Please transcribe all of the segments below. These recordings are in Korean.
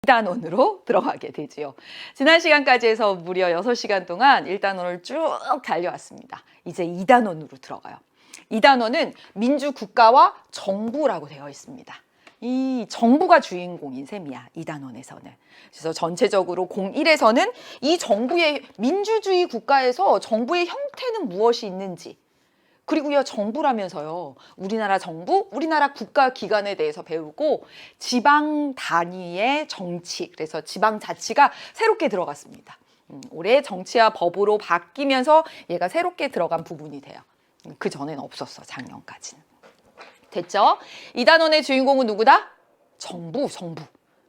1단원으로 들어가게 되지요. 지난 시간까지 해서 무려 6시간 동안 1단원을 쭉 달려왔습니다. 이제 2단원으로 들어가요. 2단원은 민주국가와 정부라고 되어 있습니다. 이 정부가 주인공인 셈이야, 2단원에서는. 그래서 전체적으로 01에서는 이 정부의 민주주의 국가에서 정부의 형태는 무엇이 있는지, 그리고요, 정부라면서요, 우리나라 정부, 우리나라 국가기관에 대해서 배우고 지방 단위의 정치, 그래서 지방자치가 새롭게 들어갔습니다. 올해 정치와 법으로 바뀌면서 얘가 새롭게 들어간 부분이 돼요. 그전에는 없었어, 작년까지는. 됐죠? 2단원의 주인공은 누구다? 정부.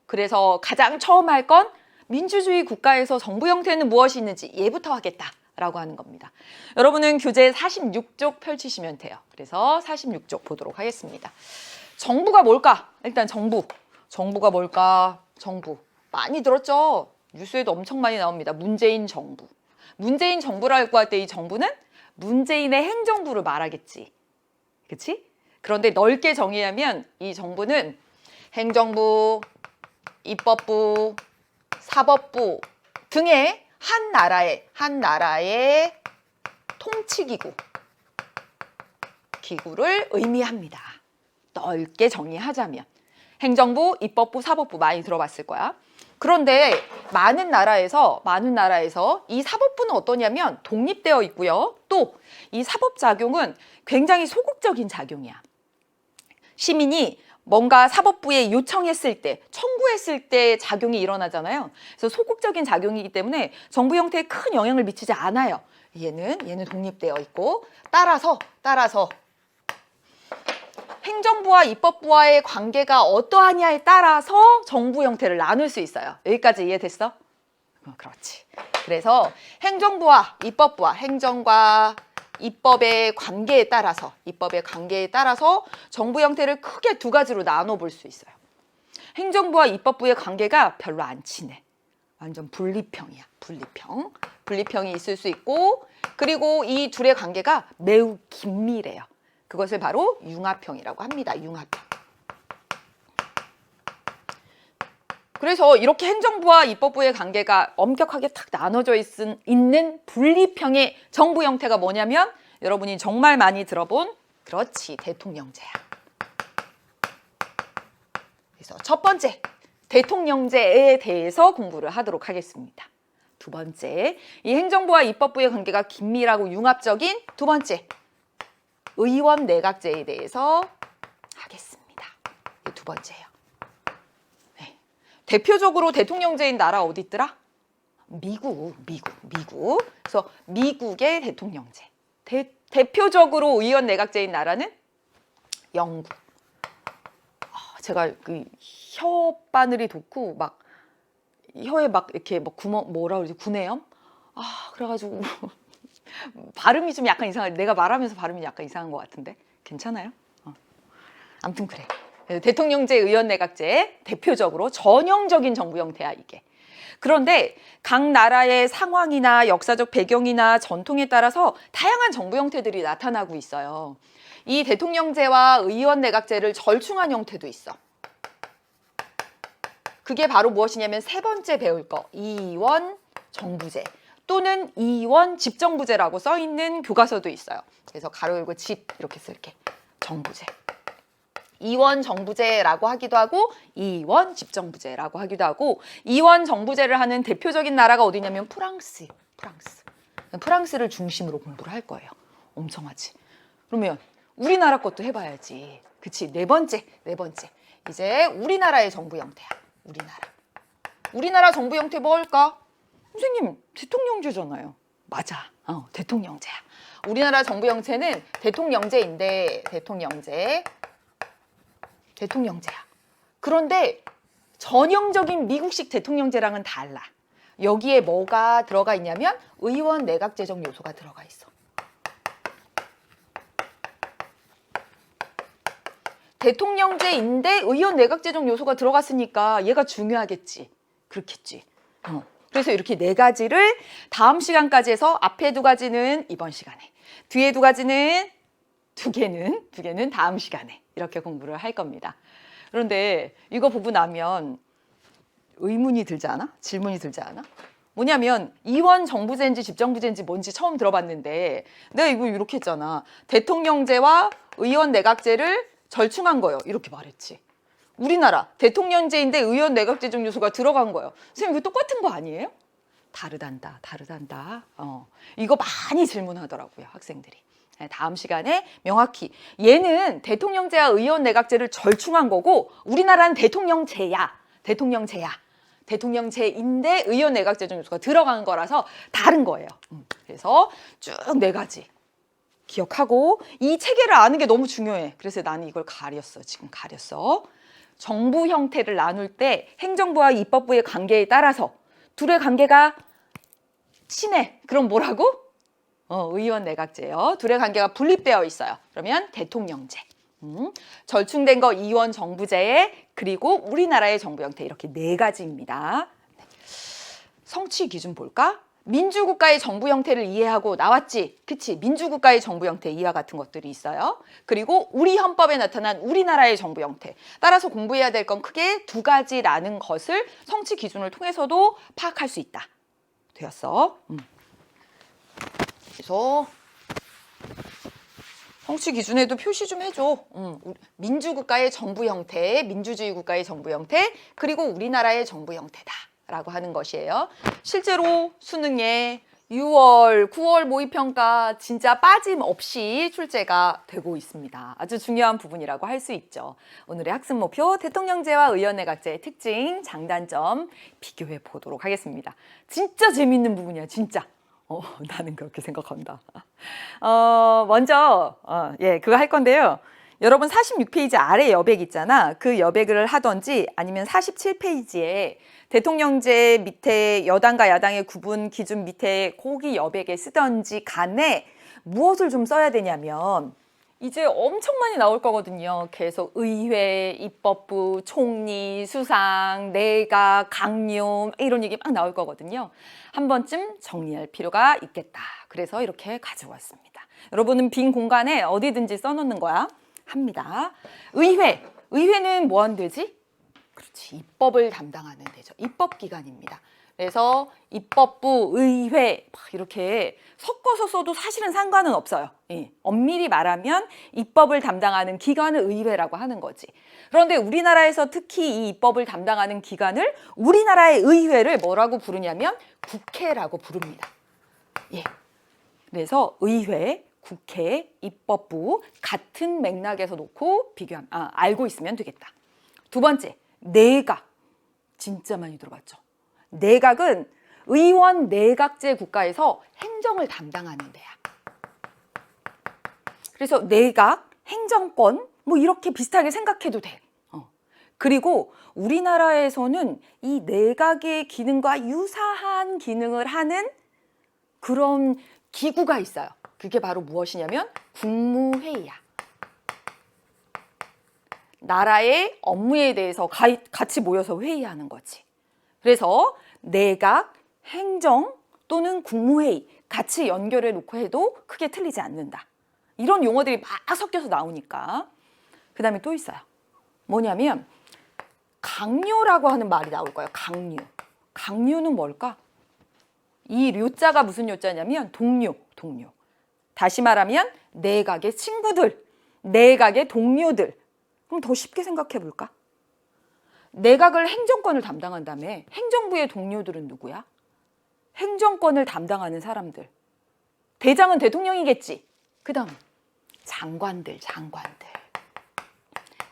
그래서 가장 처음 할 건 민주주의 국가에서 정부 형태는 무엇이 있는지 얘부터 하겠다 라고 하는 겁니다. 여러분은 교재 46쪽 펼치시면 돼요. 그래서 46쪽 보도록 하겠습니다. 정부가 뭘까? 일단 정부가 뭘까? 정부 많이 들었죠? 뉴스에도 엄청 많이 나옵니다. 문재인 정부. 문재인 정부라고 할 때 이 정부는 문재인의 행정부를 말하겠지. 그치? 그런데 넓게 정의하면 이 정부는 행정부, 입법부, 사법부 등의 한 나라의 기구를 의미합니다. 넓게 정의하자면 행정부, 입법부, 사법부 많이 들어봤을 거야. 그런데 많은 나라에서 이 사법부는 어떠냐면 독립되어 있고요. 또 이 사법작용은 굉장히 소극적인 작용이야. 시민이 뭔가 사법부에 요청했을 때, 청구했을 때 작용이 일어나잖아요. 그래서 소극적인 작용이기 때문에 정부 형태에 큰 영향을 미치지 않아요. 얘는 독립되어 있고, 따라서 행정부와 입법부와의 관계가 어떠하냐에 따라서 정부 형태를 나눌 수 있어요. 여기까지 이해됐어? 그렇지. 그래서 행정과 입법의 관계에 따라서 정부 형태를 크게 두 가지로 나눠 볼 수 있어요. 행정부와 입법부의 관계가 별로 안 친해. 완전 분리평이야. 분리평이 있을 수 있고, 그리고 이 둘의 관계가 매우 긴밀해요. 그것을 바로 융합형이라고 합니다. 융합형. 그래서 이렇게 행정부와 입법부의 관계가 엄격하게 탁 나눠져 있는 분리평의 정부 형태가 뭐냐면 여러분이 정말 많이 들어본 그렇지, 대통령제야. 그래서 첫 번째, 대통령제에 대해서 공부를 하도록 하겠습니다. 두 번째, 이 행정부와 입법부의 관계가 긴밀하고 융합적인 두 번째, 의원 내각제에 대해서 하겠습니다. 이 두 번째예요. 대표적으로 대통령제인 나라 어디 있더라? 미국. 그래서 미국의 대통령제. 대표적으로 의원 내각제인 나라는 영국. 제가 그 혀바늘이 돋고 막 혀에 막 이렇게 막 구멍 뭐라 그러지? 구내염? 그래가지고 발음이 좀 약간 이상해. 내가 말하면서 발음이 약간 이상한 것 같은데 괜찮아요? 아무튼 그래. 대통령제, 의원 내각제 대표적으로 전형적인 정부 형태야 이게. 그런데 각 나라의 상황이나 역사적 배경이나 전통에 따라서 다양한 정부 형태들이 나타나고 있어요. 이 대통령제와 의원 내각제를 절충한 형태도 있어. 그게 바로 무엇이냐면 세 번째 배울 거, 이원 정부제 또는 이원 집정부제라고 써있는 교과서도 있어요. 그래서 가로 열고 집 이렇게 쓸게. 정부제. 이원 정부제라고 하기도 하고 이원 집정부제라고 하기도 하고, 이원 정부제를 하는 대표적인 나라가 어디냐면 프랑스를 중심으로 공부를 할 거예요. 엄청 하지. 그러면 우리나라 것도 해봐야지. 그치? 네 번째. 이제 우리나라의 정부 형태야. 우리나라 정부 형태 뭘까? 선생님, 대통령제잖아요. 맞아. 대통령제야. 우리나라 정부 형태는 대통령제인데 대통령제야. 그런데 전형적인 미국식 대통령제랑은 달라. 여기에 뭐가 들어가 있냐면 의원 내각제적 요소가 들어가 있어. 대통령제인데 의원 내각제적 요소가 들어갔으니까 얘가 중요하겠지. 그렇겠지. 그래서 이렇게 네 가지를 다음 시간까지 해서 앞에 두 가지는 이번 시간에, 뒤에 두 가지는 두 개는 다음 시간에 이렇게 공부를 할 겁니다. 그런데 이거 보고 나면 의문이 들지 않아? 질문이 들지 않아? 뭐냐면 이원 정부제인지 집정부제인지 뭔지 처음 들어봤는데 내가 이거 이렇게 했잖아. 대통령제와 의원 내각제를 절충한 거예요. 이렇게 말했지. 우리나라 대통령제인데 의원 내각제 중요소가 들어간 거예요. 선생님 이거 똑같은 거 아니에요? 다르단다. 이거 많이 질문하더라고요, 학생들이. 네, 다음 시간에 명확히 얘는 대통령제와 의원 내각제를 절충한 거고 우리나라는 대통령제야. 대통령제인데 의원 내각제 중요소가 들어간 거라서 다른 거예요. 그래서 쭉 네 가지 기억하고 이 체계를 아는 게 너무 중요해. 그래서 나는 이걸 가렸어. 지금 가렸어. 정부 형태를 나눌 때 행정부와 입법부의 관계에 따라서 둘의 관계가 친해. 그럼 뭐라고? 의원 내각제요. 둘의 관계가 분립되어 있어요. 그러면 대통령제. 절충된 거 이원 정부제 그리고 우리나라의 정부 형태 이렇게 네 가지입니다. 성취 기준 볼까? 민주국가의 정부 형태를 이해하고 나왔지. 그치? 민주국가의 정부 형태 이와 같은 것들이 있어요. 그리고 우리 헌법에 나타난 우리나라의 정부 형태. 따라서 공부해야 될 건 크게 두 가지라는 것을 성취 기준을 통해서도 파악할 수 있다. 되었어. 그래서 성취 기준에도 표시 좀 해줘. 민주국가의 정부 형태, 민주주의 국가의 정부 형태, 그리고 우리나라의 정부 형태다라고 하는 것이에요. 실제로 수능에 6월, 9월 모의평가 진짜 빠짐없이 출제가 되고 있습니다. 아주 중요한 부분이라고 할 수 있죠. 오늘의 학습 목표, 대통령제와 의원내각제의 특징, 장단점 비교해 보도록 하겠습니다. 진짜 재밌는 부분이야, 진짜. 나는 그렇게 생각한다. 먼저 그거 할 건데요. 여러분 46페이지 아래 여백 있잖아. 그 여백을 하던지 아니면 47페이지에 대통령제 밑에 여당과 야당의 구분 기준 밑에 거기 여백에 쓰던지 간에 무엇을 좀 써야 되냐면 이제 엄청 많이 나올 거거든요. 계속 의회, 입법부, 총리, 수상, 내각, 강요 이런 얘기 막 나올 거거든요. 한 번쯤 정리할 필요가 있겠다. 그래서 이렇게 가지고 왔습니다. 여러분은 빈 공간에 어디든지 써놓는 거야. 합니다. 의회는 뭐 하는 데지? 그렇지, 입법을 담당하는 데죠. 입법기관입니다. 그래서 입법부, 의회 이렇게 섞어서 써도 사실은 상관은 없어요. 엄밀히 말하면 입법을 담당하는 기관을 의회라고 하는 거지. 그런데 우리나라에서 특히 이 입법을 담당하는 기관을 우리나라의 의회를 뭐라고 부르냐면 국회라고 부릅니다. 그래서 의회, 국회, 입법부 같은 맥락에서 놓고 알고 있으면 되겠다. 두 번째, 내각. 진짜 많이 들어봤죠. 내각은 의원 내각제 국가에서 행정을 담당하는 데야. 그래서 내각, 행정권 뭐 이렇게 비슷하게 생각해도 돼. 그리고 우리나라에서는 이 내각의 기능과 유사한 기능을 하는 그런 기구가 있어요. 그게 바로 무엇이냐면 국무회의야. 나라의 업무에 대해서 같이 모여서 회의하는 거지. 그래서 내각, 행정 또는 국무회의 같이 연결해 놓고 해도 크게 틀리지 않는다. 이런 용어들이 막 섞여서 나오니까. 그 다음에 또 있어요. 뭐냐면 강요라고 하는 말이 나올 거예요. 강요. 강요는 뭘까? 이 료자가 무슨 료자냐면 동료. 다시 말하면 내각의 친구들, 내각의 동료들. 그럼 더 쉽게 생각해 볼까? 내각을 행정권을 담당한다며 행정부의 동료들은 누구야? 행정권을 담당하는 사람들. 대장은 대통령이겠지. 그 다음 장관들.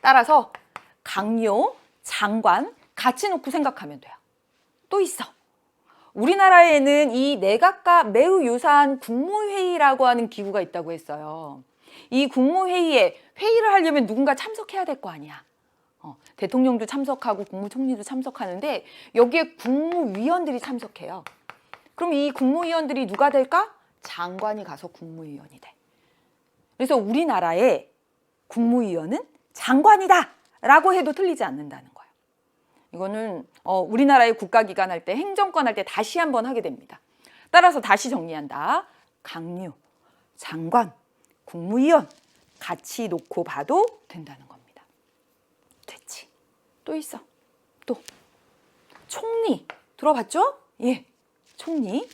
따라서 강요, 장관 같이 놓고 생각하면 돼요. 또 있어. 우리나라에는 이 내각과 매우 유사한 국무회의라고 하는 기구가 있다고 했어요. 이 국무회의에 회의를 하려면 누군가 참석해야 될 거 아니야. 대통령도 참석하고 국무총리도 참석하는데 여기에 국무위원들이 참석해요. 그럼 이 국무위원들이 누가 될까? 장관이 가서 국무위원이 돼. 그래서 우리나라의 국무위원은 장관이다 라고 해도 틀리지 않는다는 거예요. 이거는 우리나라의 국가기관 할 때, 행정권 할 때 다시 한번 하게 됩니다. 따라서 다시 정리한다. 강요, 장관, 국무위원 같이 놓고 봐도 된다는 겁니다. 됐지? 또 있어. 또 총리 들어봤죠? 예, 총리.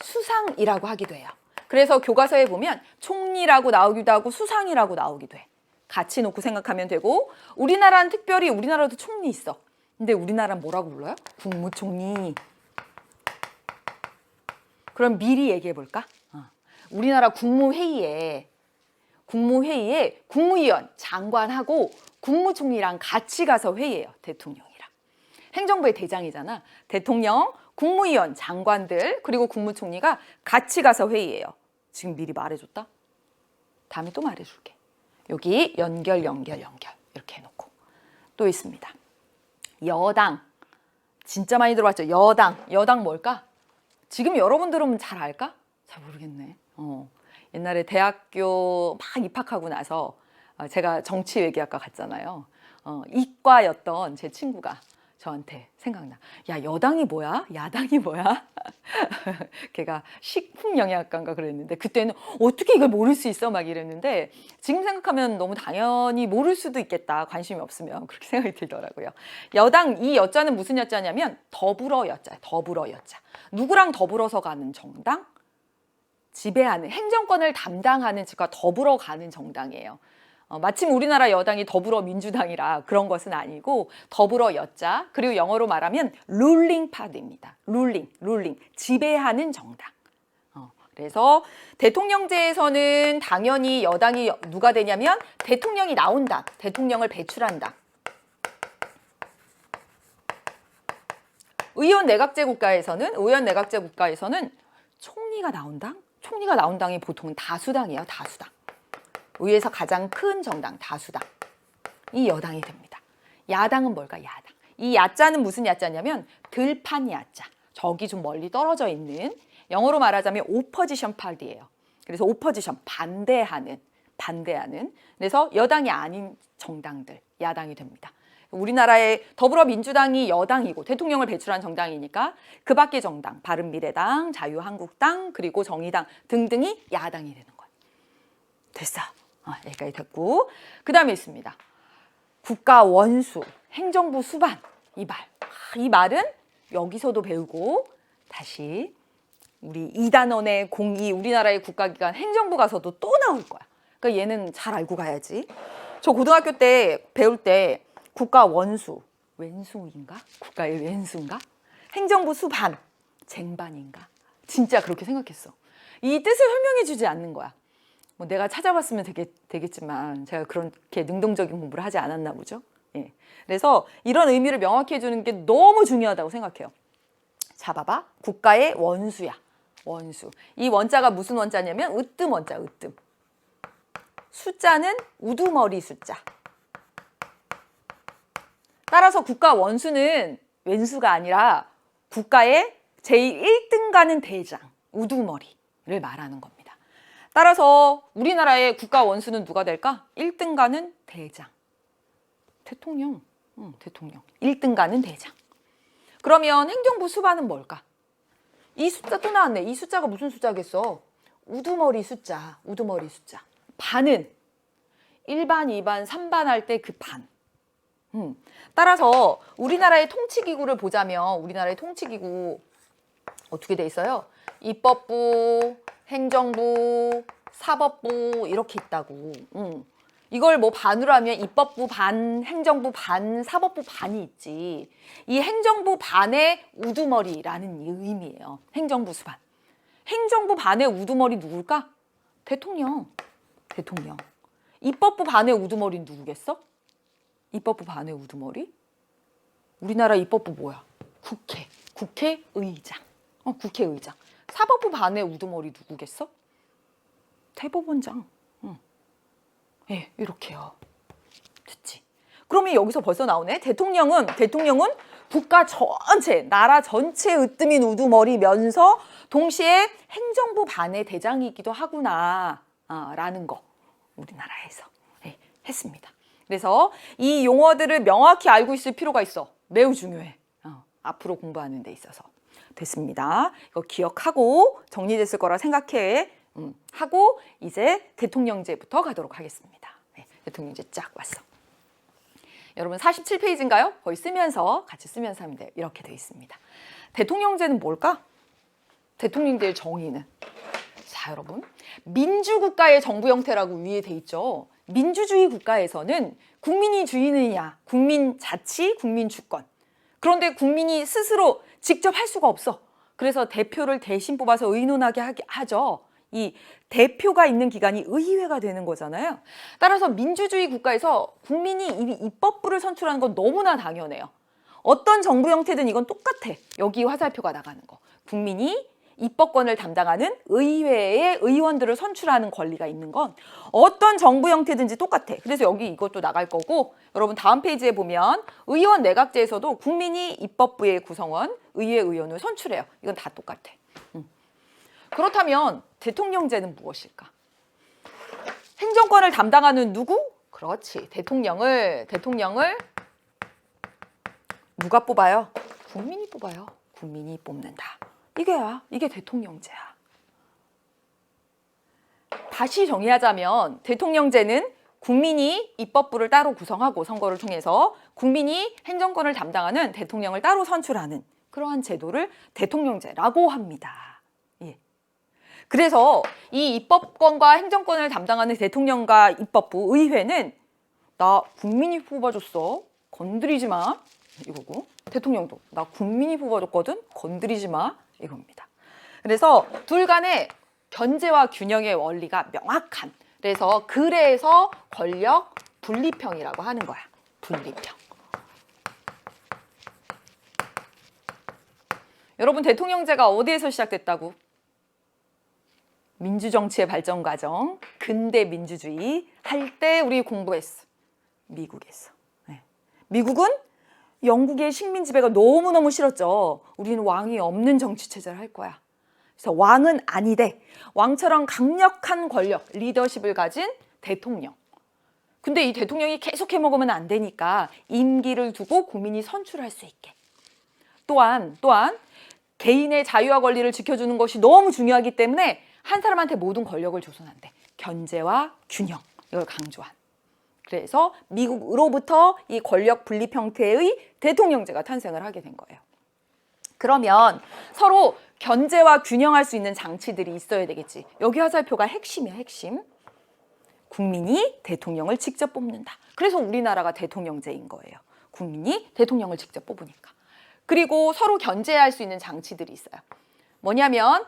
수상이라고 하기도 해요. 그래서 교과서에 보면 총리라고 나오기도 하고 수상이라고 나오기도 해. 같이 놓고 생각하면 되고, 우리나라는 특별히 우리나라도 총리 있어. 근데 우리나라는 뭐라고 불러요? 국무총리. 그럼 미리 얘기해 볼까? 우리나라 국무회의에 국무위원, 장관하고 국무총리랑 같이 가서 회의해요. 대통령이랑. 행정부의 대장이잖아. 대통령, 국무위원, 장관들, 그리고 국무총리가 같이 가서 회의해요. 지금 미리 말해줬다? 다음에 또 말해줄게. 여기 연결 이렇게 해놓고. 또 있습니다. 여당. 진짜 많이 들어봤죠? 여당 뭘까? 지금 여러분들은 잘 알까? 잘 모르겠네. 옛날에 대학교 막 입학하고 나서 제가 정치외교학과 갔잖아요. 이과였던 제 친구가 저한테 생각나. 야, 여당이 뭐야? 야당이 뭐야? 걔가 식품영양학과인가 그랬는데 그때는 어떻게 이걸 모를 수 있어? 막 이랬는데 지금 생각하면 너무 당연히 모를 수도 있겠다. 관심이 없으면 그렇게 생각이 들더라고요. 여당, 이 여자는 무슨 여자냐면 더불어 여자. 누구랑 더불어서 가는 정당? 지배하는, 행정권을 담당하는 측과 더불어 가는 정당이에요. 마침 우리나라 여당이 더불어민주당이라 그런 것은 아니고 더불어 여자, 그리고 영어로 말하면 룰링 파드입니다. 룰링, 지배하는 정당. 그래서 대통령제에서는 당연히 여당이 누가 되냐면 대통령이 나온다, 대통령을 배출한다. 의원 내각제 국가에서는 총리가 나온 당이 보통은 다수당이에요. 다수당. 의회에서 가장 큰 정당 다수당. 이 여당이 됩니다. 야당은 뭘까? 야당. 이 야자는 무슨 야자냐면 들판 야자. 저기 좀 멀리 떨어져 있는, 영어로 말하자면 오퍼지션 파티예요. 그래서 오퍼지션, 반대하는. 그래서 여당이 아닌 정당들, 야당이 됩니다. 우리나라의 더불어민주당이 여당이고 대통령을 배출한 정당이니까 그 밖의 정당, 바른미래당, 자유한국당, 그리고 정의당 등등이 야당이 되는 거예요. 됐어. 여기까지 됐고, 그 다음에 있습니다. 국가 원수, 행정부 수반. 이 말은 여기서도 배우고 다시 우리 2단원의 02, 우리나라의 국가기관 행정부 가서도 또 나올 거야. 그러니까 얘는 잘 알고 가야지. 저 고등학교 때 배울 때 국가 원수, 왼수인가? 국가의 왼수인가? 행정부 수반, 쟁반인가? 진짜 그렇게 생각했어. 이 뜻을 설명해 주지 않는 거야. 뭐 내가 찾아봤으면 되겠지만 제가 그렇게 능동적인 공부를 하지 않았나 보죠. 예. 그래서 이런 의미를 명확히 해주는 게 너무 중요하다고 생각해요. 자, 봐봐. 국가의 원수야. 원수. 이 원자가 무슨 원자냐면 으뜸 원자, 으뜸. 숫자는 우두머리 숫자. 따라서 국가 원수는 왼수가 아니라 국가의 제1등 가는 대장, 우두머리를 말하는 겁니다. 따라서 우리나라의 국가 원수는 누가 될까? 1등 가는 대장. 대통령. 1등 가는 대장. 그러면 행정부 수반은 뭘까? 이 숫자 또 나왔네. 이 숫자가 무슨 숫자겠어? 우두머리 숫자. 반은 1반, 2반, 3반 할 때 그 반. 따라서 우리나라의 통치기구를 보자면 우리나라의 통치기구 어떻게 돼 있어요? 입법부, 행정부, 사법부 이렇게 있다고. 이걸 뭐 반으로 하면 입법부 반, 행정부 반, 사법부 반이 있지. 이 행정부 반의 우두머리라는 의미예요. 행정부 수반. 행정부 반의 우두머리 누굴까? 대통령. 입법부 반의 우두머리는 누구겠어? 입법부 반의 우두머리? 우리나라 입법부 뭐야? 국회의장. 국회의장. 사법부 반의 우두머리 누구겠어? 대법원장. 예, 이렇게요. 됐지? 그러면 여기서 벌써 나오네. 대통령은 국가 전체, 나라 전체 으뜸인 우두머리면서 동시에 행정부 반의 대장이기도 하구나 라는 거 우리나라에서 했습니다. 그래서 이 용어들을 명확히 알고 있을 필요가 있어. 매우 중요해. 앞으로 공부하는 데 있어서. 됐습니다. 이거 기억하고 정리됐을 거라 생각해. 하고 이제 대통령제부터 가도록 하겠습니다. 네, 대통령제 쫙 왔어. 여러분 47페이지인가요? 거의 쓰면서 같이 쓰면서 하면 돼요. 이렇게 돼 있습니다. 대통령제는 뭘까? 대통령제의 정의는 자 여러분 민주국가의 정부 형태라고 위에 돼 있죠. 민주주의 국가에서는 국민이 주인이냐 국민 자치, 국민 주권. 그런데 국민이 스스로 직접 할 수가 없어. 그래서 대표를 대신 뽑아서 의논하게 하죠. 이 대표가 있는 기관이 의회가 되는 거잖아요. 따라서 민주주의 국가에서 국민이 이 입법부를 선출하는 건 너무나 당연해요. 어떤 정부 형태든 이건 똑같아. 여기 화살표가 나가는 거. 국민이 입법권을 담당하는 의회의 의원들을 선출하는 권리가 있는 건 어떤 정부 형태든지 똑같아. 그래서 여기 이것도 나갈 거고 여러분 다음 페이지에 보면 의원 내각제에서도 국민이 입법부의 구성원, 의회 의원을 선출해요. 이건 다 똑같아. 그렇다면 대통령제는 무엇일까? 행정권을 담당하는 누구? 그렇지. 대통령을 누가 뽑아요? 국민이 뽑아요. 국민이 뽑는다. 이게 대통령제야. 다시 정의하자면 대통령제는 국민이 입법부를 따로 구성하고 선거를 통해서 국민이 행정권을 담당하는 대통령을 따로 선출하는 그러한 제도를 대통령제라고 합니다. 예. 그래서 이 입법권과 행정권을 담당하는 대통령과 입법부, 의회는 나 국민이 뽑아줬어. 건드리지 마. 이거고 대통령도 나 국민이 뽑아줬거든. 건드리지 마. 이겁니다. 그래서 둘 간의 견제와 균형의 원리가 명확한 그래서 권력 분리평이라고 하는 거야. 분리평. 여러분 대통령제가 어디에서 시작됐다고? 민주정치의 발전 과정, 근대 민주주의 할 때 우리 공부했어. 미국에서. 네. 미국은 영국의 식민 지배가 너무너무 싫었죠. 우리는 왕이 없는 정치 체제를 할 거야. 그래서 왕은 아니되 왕처럼 강력한 권력, 리더십을 가진 대통령. 근데 이 대통령이 계속 해먹으면 안 되니까 임기를 두고 국민이 선출할 수 있게. 또한 개인의 자유와 권리를 지켜주는 것이 너무 중요하기 때문에 한 사람한테 모든 권력을 줘서는 안 돼. 견제와 균형, 이걸 강조한. 그래서 미국으로부터 이 권력 분립 형태의 대통령제가 탄생을 하게 된 거예요. 그러면 서로 견제와 균형할 수 있는 장치들이 있어야 되겠지. 여기 화살표가 핵심이야, 핵심. 국민이 대통령을 직접 뽑는다. 그래서 우리나라가 대통령제인 거예요. 국민이 대통령을 직접 뽑으니까. 그리고 서로 견제할 수 있는 장치들이 있어요. 뭐냐면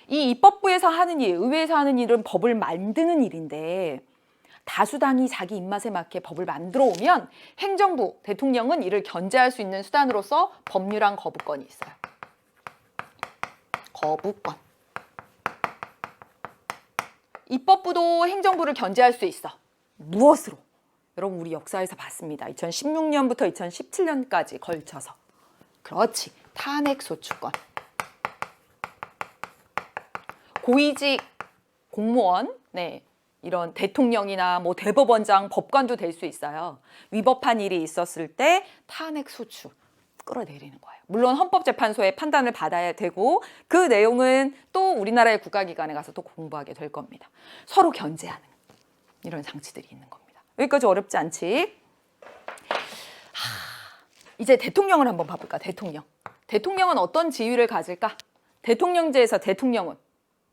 이 입법부에서 하는 일, 의회에서 하는 일은 법을 만드는 일인데 다수당이 자기 입맛에 맞게 법을 만들어 오면 행정부, 대통령은 이를 견제할 수 있는 수단으로서 법률안 거부권이 있어요. 거부권. 입법부도 행정부를 견제할 수 있어. 무엇으로? 여러분 우리 역사에서 봤습니다. 2016년부터 2017년까지 걸쳐서. 그렇지. 탄핵소추권. 고위직 공무원, 이런 대통령이나 뭐 대법원장, 법관도 될 수 있어요. 위법한 일이 있었을 때 탄핵소추 끌어내리는 거예요. 물론 헌법재판소의 판단을 받아야 되고 그 내용은 또 우리나라의 국가기관에 가서 또 공부하게 될 겁니다. 서로 견제하는 이런 장치들이 있는 겁니다. 여기까지 어렵지 않지? 이제 대통령을 한번 봐볼까? 대통령은 어떤 지위를 가질까? 대통령제에서 대통령은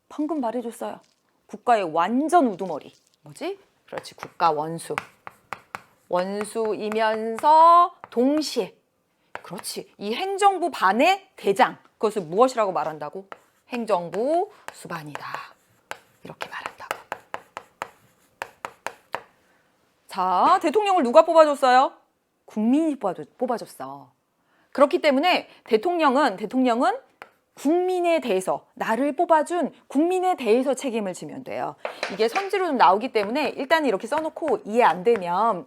방금 말해줬어요. 국가의 완전 우두머리. 뭐지? 그렇지. 국가 원수. 원수이면서 동시에 그렇지. 이 행정부 반의 대장. 그것을 무엇이라고 말한다고? 행정부 수반이다. 이렇게 말한다고. 자, 대통령을 누가 뽑아줬어요? 국민이 뽑아줬어. 그렇기 때문에 대통령은 국민에 대해서 나를 뽑아준 국민에 대해서 책임을 지면 돼요. 이게 선지로 좀 나오기 때문에 일단 이렇게 써놓고 이해 안 되면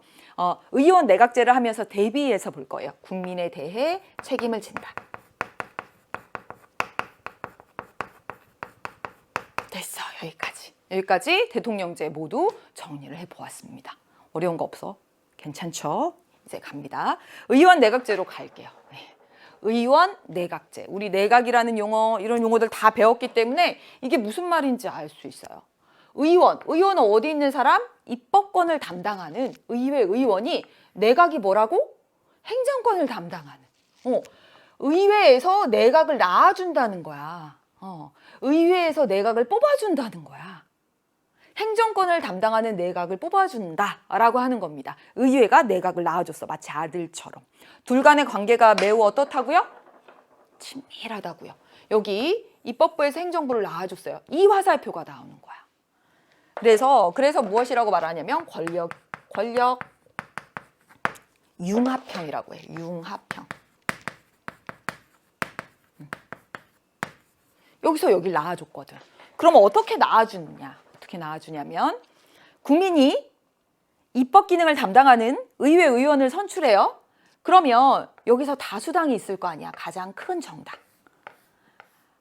의원 내각제를 하면서 대비해서 볼 거예요. 국민에 대해 책임을 진다. 됐어. 여기까지 대통령제 모두 정리를 해보았습니다. 어려운 거 없어? 괜찮죠? 이제 갑니다. 의원 내각제로 갈게요. 의원 내각제. 우리 내각이라는 용어, 이런 용어들 다 배웠기 때문에 이게 무슨 말인지 알 수 있어요. 의원은 어디 있는 사람? 입법권을 담당하는 의회 의원이 내각이 뭐라고? 행정권을 담당하는. 의회에서 내각을 낳아준다는 거야. 의회에서 내각을 뽑아준다는 거야. 행정권을 담당하는 내각을 뽑아준다라고 하는 겁니다. 의회가 내각을 낳아줬어. 마치 아들처럼. 둘 간의 관계가 매우 어떻다고요? 친밀하다고요. 여기 입법부에서 행정부를 낳아줬어요. 이 화살표가 나오는 거야. 그래서 무엇이라고 말하냐면 권력 융합형이라고 해. 융합형. 여기서 여기를 낳아줬거든. 그럼 어떻게 낳아주느냐? 어떻게 낳아주냐면 국민이 입법 기능을 담당하는 의회 의원을 선출해요. 그러면 여기서 다수당이 있을 거 아니야. 가장 큰 정당.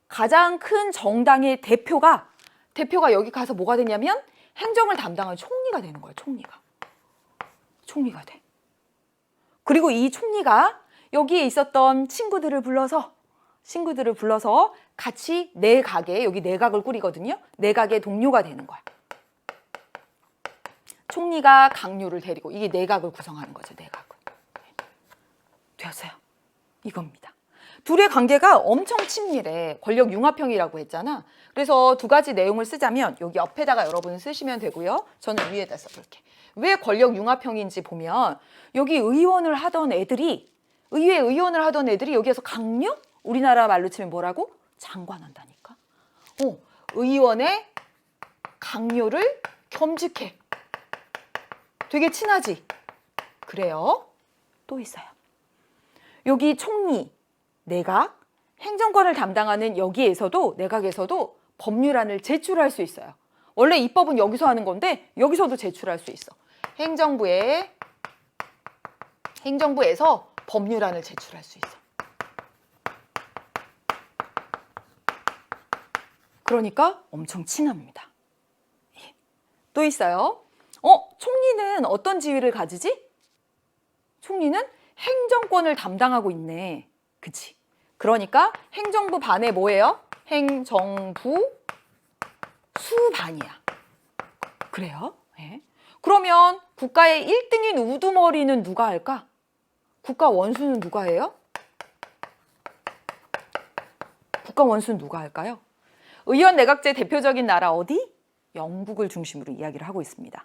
가장 큰 정당의 대표가 여기 가서 뭐가 되냐면 행정을 담당하는 총리가 되는 거야. 총리가 돼. 그리고 이 총리가 여기에 있었던 친구들을 불러서 같이 내각에, 여기 내각을 꾸리거든요. 내각의 동료가 되는 거야. 총리가 강요를 데리고, 이게 내각을 구성하는 거죠. 내각을. 되었어요. 이겁니다. 둘의 관계가 엄청 친밀해. 권력 융합형이라고 했잖아. 그래서 두 가지 내용을 쓰자면 여기 옆에다가 여러분 쓰시면 되고요. 저는 위에다 써볼게. 왜 권력 융합형인지 보면 여기 의회 의원을 하던 애들이 여기에서 강요? 우리나라 말로 치면 뭐라고? 장관한다니까. 의원의 강요를 겸직해. 되게 친하지? 그래요. 또 있어요. 여기 총리, 내각, 행정권을 담당하는 여기에서도, 내각에서도 법률안을 제출할 수 있어요. 원래 입법은 여기서 하는 건데 여기서도 제출할 수 있어. 행정부에서 법률안을 제출할 수 있어. 그러니까 엄청 친합니다. 또 있어요. 총리는 어떤 지위를 가지지? 총리는 행정권을 담당하고 있네. 그치? 그러니까 행정부 반에 뭐예요? 행정부 수반이야. 그래요? 네. 그러면 국가의 1등인 우두머리는 누가 할까? 국가 원수는 누가 해요? 국가 원수는 누가 할까요? 의원 내각제 대표적인 나라 어디? 영국을 중심으로 이야기를 하고 있습니다.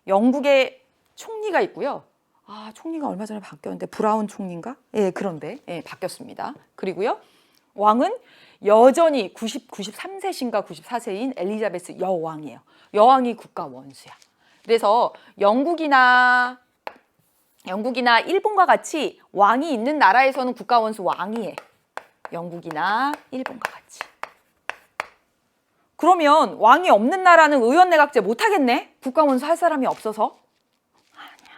영국에 총리가 있고요. 총리가 얼마 전에 바뀌었는데 브라운 총리인가? 예, 그런데 바뀌었습니다. 그리고요. 왕은 여전히 93세신가 94세인 엘리자베스 여왕이에요. 여왕이 국가 원수야. 그래서 영국이나 일본과 같이 왕이 있는 나라에서는 국가 원수 왕이 해. 영국이나 일본과 같이. 그러면 왕이 없는 나라는 의원 내각제 못 하겠네? 국가 원수 할 사람이 없어서? 아니야.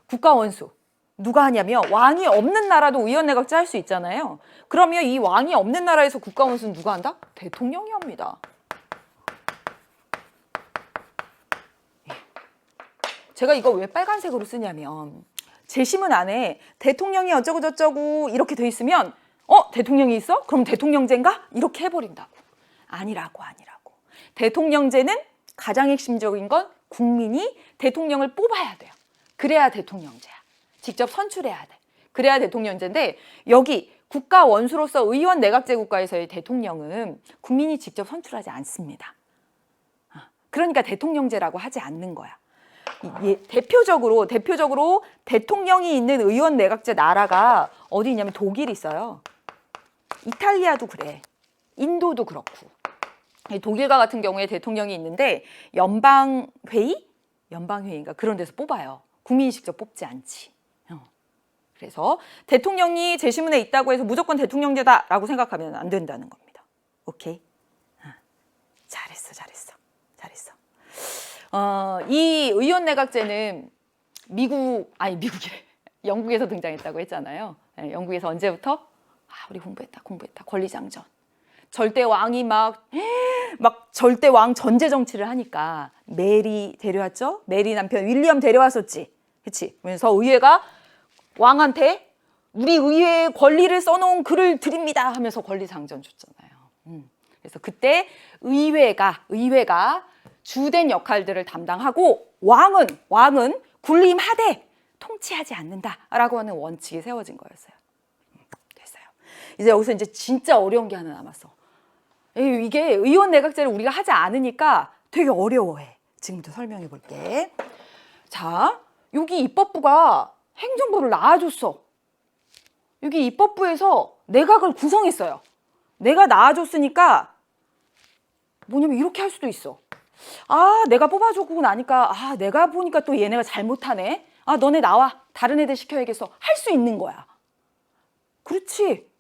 국가 원수 누가 하냐면 왕이 없는 나라도 의원 내각제 할 수 있잖아요. 그러면 이 왕이 없는 나라에서 국가 원수는 누가 한다? 대통령이 합니다. 제가 이거 왜 빨간색으로 쓰냐면 제시문 안에 대통령이 어쩌고 저쩌고 이렇게 돼 있으면 대통령이 있어? 그럼 대통령제인가? 이렇게 해버린다고. 아니라고. 대통령제는 가장 핵심적인 건 국민이 대통령을 뽑아야 돼요. 그래야 대통령제야. 직접 선출해야 돼. 그래야 대통령제인데 여기 국가 원수로서 의원 내각제 국가에서의 대통령은 국민이 직접 선출하지 않습니다. 그러니까 대통령제라고 하지 않는 거야. 대표적으로 대통령이 있는 의원 내각제 나라가 어디 있냐면 독일이 있어요. 이탈리아도 그래. 인도도 그렇고. 독일과 같은 경우에 대통령이 있는데 연방회의인가 그런 데서 뽑아요. 국민이 직접 뽑지 않지. 그래서 대통령이 제시문에 있다고 해서 무조건 대통령제다라고 생각하면 안 된다는 겁니다. 오케이? 잘했어. 이 의원 내각제는 영국에서 등장했다고 했잖아요. 영국에서 언제부터? 우리 공부했다. 권리장전. 절대 왕이 막 절대 왕 전제 정치를 하니까 메리 데려왔죠. 메리 남편 윌리엄 데려왔었지. 그치? 그래서 의회가 왕한테 우리 의회의 권리를 써놓은 글을 드립니다 하면서 권리장전 줬잖아요. 그래서 그때 의회가 주된 역할들을 담당하고 왕은 군림하되 통치하지 않는다라고 하는 원칙이 세워진 거였어요. 됐어요. 이제 여기서 이제 진짜 어려운 게 하나 남았어. 이게 의원 내각제를 우리가 하지 않으니까 되게 어려워해. 지금부터 설명해 볼게. 자, 여기 입법부가 행정부를 낳아줬어. 여기 입법부에서 내각을 구성했어요. 내가 낳아줬으니까 뭐냐면 이렇게 할 수도 있어. 아, 내가 뽑아주고 나니까 내가 보니까 또 얘네가 잘못하네. 너네 나와. 다른 애들 시켜야겠어. 할 수 있는 거야. 그렇지.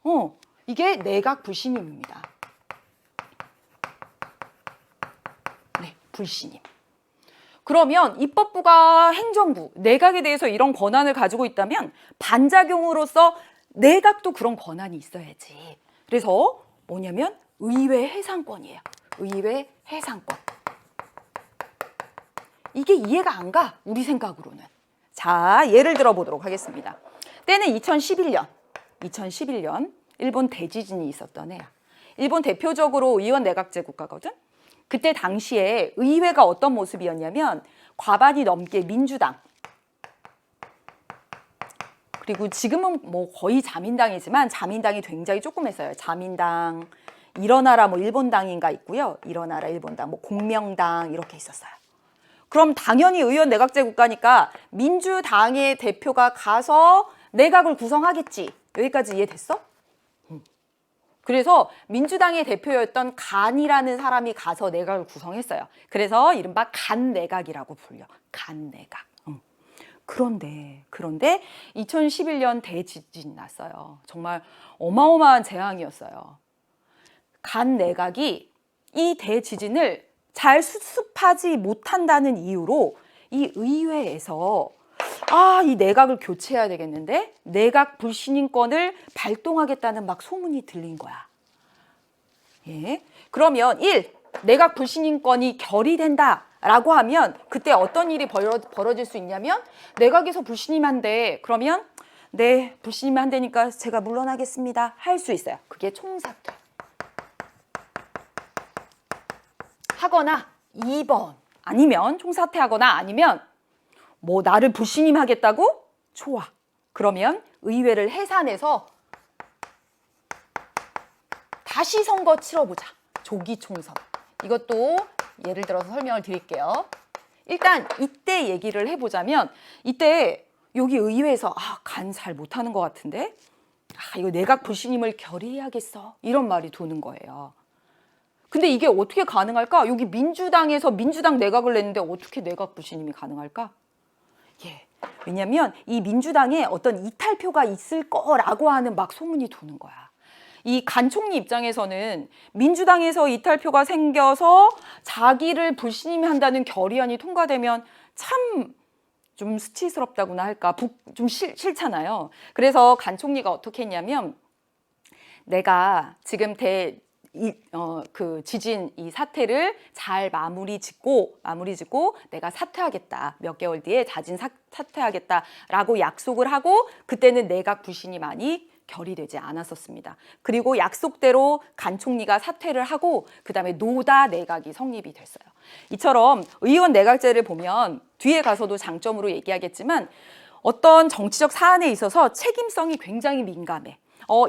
이게 내각 불신임입니다. 네, 불신임. 그러면 입법부가 행정부, 내각에 대해서 이런 권한을 가지고 있다면 반작용으로서 내각도 그런 권한이 있어야지. 그래서 뭐냐면 의회 해상권이에요. 의회 해상권. 이게 이해가 안 가, 우리 생각으로는. 자, 예를 들어 보도록 하겠습니다. 때는 2011년 일본 대지진이 있었던 해야. 일본 대표적으로 의원 내각제 국가거든. 그때 당시에 의회가 어떤 모습이었냐면 과반이 넘게 민주당, 그리고 지금은 뭐 거의 자민당이지만 자민당이 굉장히 조그맸어요. 자민당, 일어나라 뭐 일본당인가 있고요. 일어나라 일본당, 뭐 공명당 이렇게 있었어요. 그럼 당연히 의원 내각제 국가니까 민주당의 대표가 가서 내각을 구성하겠지. 여기까지 이해됐어? 그래서 민주당의 대표였던 간이라는 사람이 가서 내각을 구성했어요. 그래서 이른바 간내각이라고 불려. 간내각. 그런데 2011년 대지진 났어요. 정말 어마어마한 재앙이었어요. 간내각이 이 대지진을 잘 수습하지 못한다는 이유로 이 의회에서 이 내각을 교체해야 되겠는데 내각 불신임권을 발동하겠다는 막 소문이 들린 거야. 예. 그러면 1. 내각 불신임권이 결의된다라고 하면 그때 어떤 일이 벌어질 수 있냐면 내각에서 불신임한데 그러면 네, 불신임한다니까 제가 물러나겠습니다. 할 수 있어요. 그게 총사퇴. 하거나 2번 아니면 총사퇴하거나 아니면 뭐 나를 불신임하겠다고? 좋아. 그러면 의회를 해산해서 다시 선거 치러보자. 조기 총선. 이것도 예를 들어서 설명을 드릴게요. 일단 이때 얘기를 해보자면 이때 여기 의회에서 간 잘 못하는 것 같은데 이거 내각 불신임을 결의해야겠어. 이런 말이 도는 거예요. 근데 이게 어떻게 가능할까? 여기 민주당에서 민주당 내각을 냈는데 어떻게 내각 불신임이 가능할까? 예. 왜냐면 이 민주당에 어떤 이탈표가 있을 거라고 하는 막 소문이 도는 거야. 이 간 총리 입장에서는 민주당에서 이탈표가 생겨서 자기를 불신임한다는 결의안이 통과되면 참 좀 수치스럽다고나 할까? 좀 싫잖아요. 그래서 간 총리가 어떻게 했냐면 내가 지금 지진 이 사태를 잘 마무리 짓고 내가 사퇴하겠다. 몇 개월 뒤에 사퇴하겠다라고 약속을 하고 그때는 내각 불신이 많이 결의되지 않았었습니다. 그리고 약속대로 간 총리가 사퇴를 하고 그다음에 노다 내각이 성립이 됐어요. 이처럼 의원 내각제를 보면 뒤에 가서도 장점으로 얘기하겠지만 어떤 정치적 사안에 있어서 책임성이 굉장히 민감해.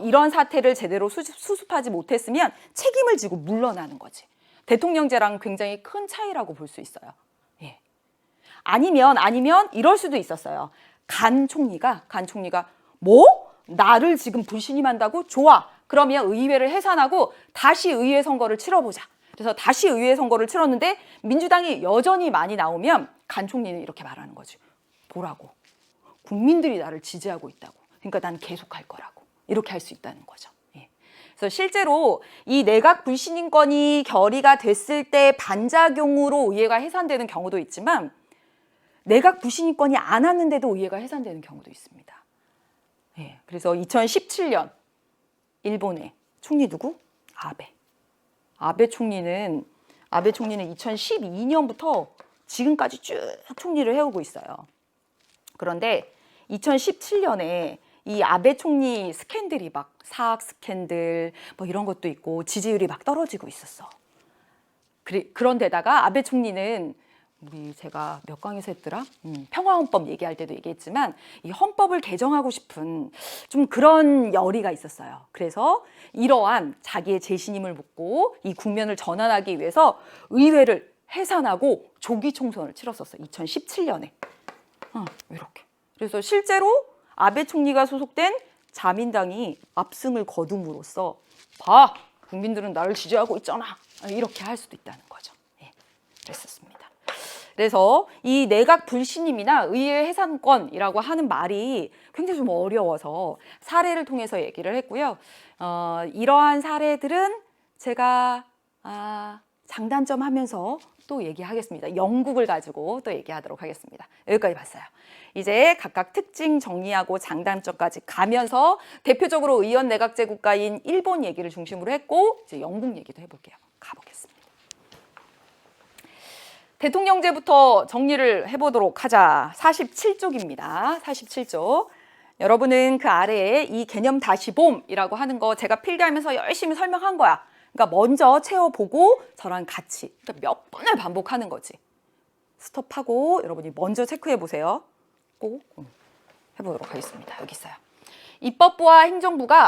이런 사태를 제대로 수습하지 못했으면 책임을 지고 물러나는 거지. 대통령제랑 굉장히 큰 차이라고 볼 수 있어요. 예. 아니면 이럴 수도 있었어요. 간 총리가 뭐? 나를 지금 불신임한다고? 좋아. 그러면 의회를 해산하고 다시 의회 선거를 치러보자. 그래서 다시 의회 선거를 치렀는데 민주당이 여전히 많이 나오면 간 총리는 이렇게 말하는 거지. 보라고. 국민들이 나를 지지하고 있다고. 그러니까 난 계속할 거라고. 이렇게 할 수 있다는 거죠. 예. 그래서 실제로 이 내각 불신임권이 결의가 됐을 때 반작용으로 의회가 해산되는 경우도 있지만 내각 불신임권이 안 왔는데도 의회가 해산되는 경우도 있습니다. 예. 그래서 2017년 일본의 총리 누구? 아베 총리는 2012년부터 지금까지 쭉 총리를 해오고 있어요. 그런데 2017년에 이 아베 총리 스캔들이 막 사학 스캔들 뭐 이런 것도 있고 지지율이 막 떨어지고 있었어. 그런데다가 아베 총리는 제가 몇 강에서 했더라? 평화헌법 얘기할 때도 얘기했지만 이 헌법을 개정하고 싶은 좀 그런 열의가 있었어요. 그래서 이러한 자기의 재신임을 묻고 이 국면을 전환하기 위해서 의회를 해산하고 조기 총선을 치렀었어요. 2017년에. 이렇게. 그래서 실제로 아베 총리가 소속된 자민당이 압승을 거둠으로써 봐! 국민들은 나를 지지하고 있잖아. 이렇게 할 수도 있다는 거죠. 예, 그랬었습니다. 그래서 이 내각 불신임이나 의회 해산권이라고 하는 말이 굉장히 좀 어려워서 사례를 통해서 얘기를 했고요. 이러한 사례들은 제가 장단점 하면서 또 얘기하겠습니다. 영국을 가지고 또 얘기하도록 하겠습니다. 여기까지 봤어요. 이제 각각 특징 정리하고 장단점까지 가면서 대표적으로 의원 내각제 국가인 일본 얘기를 중심으로 했고 이제 영국 얘기도 해볼게요. 가보겠습니다. 대통령제부터 정리를 해보도록 하자. 47쪽입니다. 47쪽. 여러분은 그 아래에 이 개념 다시 봄이라고 하는 거 제가 필기하면서 열심히 설명한 거야. 그러니까 먼저 채워보고 저랑 같이 그러니까 몇 번을 반복하는 거지. 스톱하고 여러분이 먼저 체크해 보세요. 꼭 해보도록 하겠습니다. 여기 있어요. 입법부와 행정부가